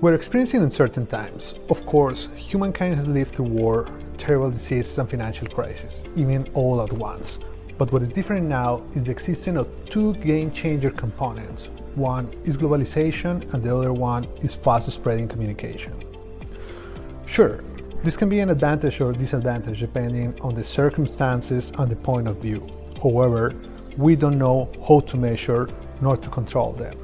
We're experiencing uncertain times. Of course, humankind has lived through war, terrible diseases and financial crises, even all at once. But what is different now is the existence of two game-changer components. One is globalization and the other one is fast-spreading communication. Sure, this can be an advantage or disadvantage depending on the circumstances and the point of view. However, we don't know how to measure nor to control them.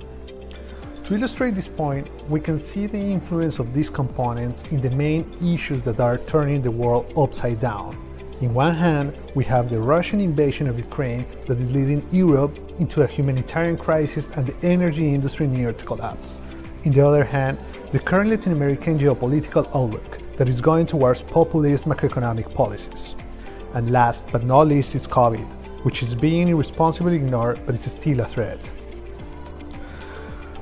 To illustrate this point, we can see the influence of these components in the main issues that are turning the world upside down. In one hand, we have the Russian invasion of Ukraine that is leading Europe into a humanitarian crisis and the energy industry near to collapse. In the other hand, the current Latin American geopolitical outlook that is going towards populist macroeconomic policies. And last but not least is COVID, which is being irresponsibly ignored but is still a threat.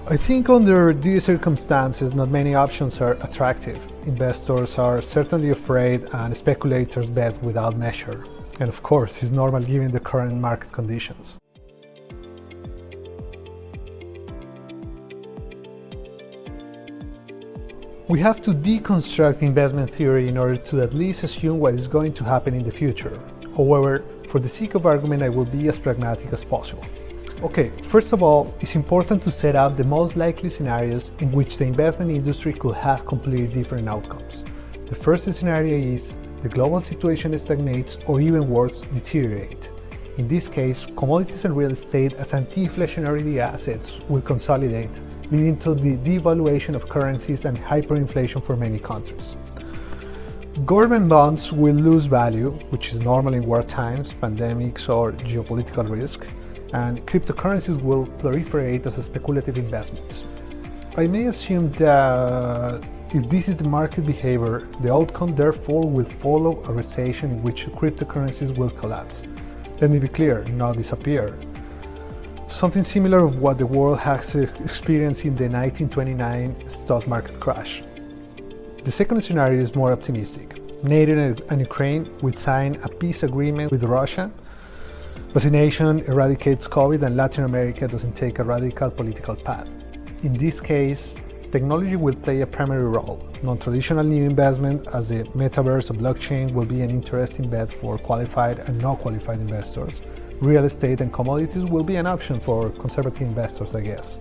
I think under these circumstances, not many options are attractive. Investors are certainly afraid and speculators bet without measure. And of course, it's normal given the current market conditions. We have to deconstruct investment theory in order to at least assume what is going to happen in the future. However, for the sake of argument, I will be as pragmatic as possible. Okay, first of all, it's important to set up the most likely scenarios in which the investment industry could have completely different outcomes. The first scenario is the global situation stagnates or even worse, deteriorate. In this case, commodities and real estate as anti-inflationary assets will consolidate, leading to the devaluation of currencies and hyperinflation for many countries. Government bonds will lose value, which is normal in war times, pandemics, or geopolitical risk, and cryptocurrencies will proliferate as speculative investments. I may assume that if this is the market behavior, the outcome therefore will follow a recession in which cryptocurrencies will collapse. Let me be clear, not disappear. Something similar of what the world has experienced in the 1929 stock market crash. The second scenario is more optimistic. NATO and Ukraine will sign a peace agreement with Russia. Vaccination eradicates COVID and Latin America doesn't take a radical political path. In this case, technology will play a primary role. Non-traditional new investment as the metaverse or blockchain will be an interesting bet for qualified and not qualified investors. Real estate and commodities will be an option for conservative investors, I guess.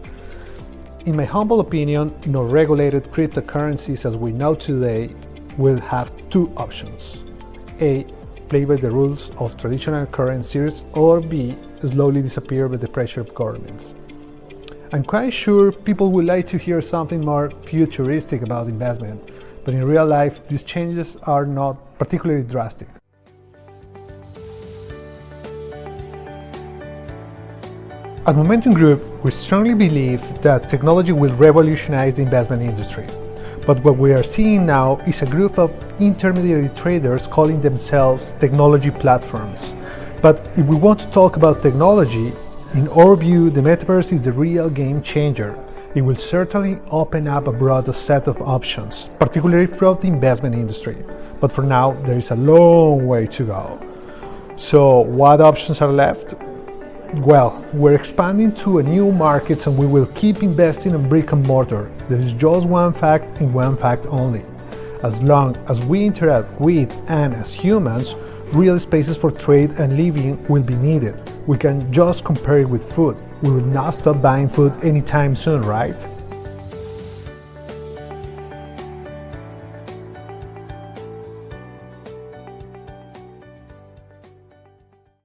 In my humble opinion, non-regulated cryptocurrencies as we know today will have two options. A, play by the rules of traditional currencies, or B, slowly disappear by the pressure of governments. I'm quite sure people would like to hear something more futuristic about investment, but in real life, these changes are not particularly drastic. At Momentum Group, we strongly believe that technology will revolutionize the investment industry. But what we are seeing now is a group of intermediary traders calling themselves technology platforms. But if we want to talk about technology, in our view, the metaverse is the real game changer. It will certainly open up a broader set of options, particularly for the investment industry. But for now, there is a long way to go. So what options are left? Well, we're expanding to new markets and we will keep investing in brick and mortar. There is just one fact and one fact only. As long as we interact with and as humans, real spaces for trade and living will be needed. We can just compare it with food. We will not stop buying food anytime soon, right?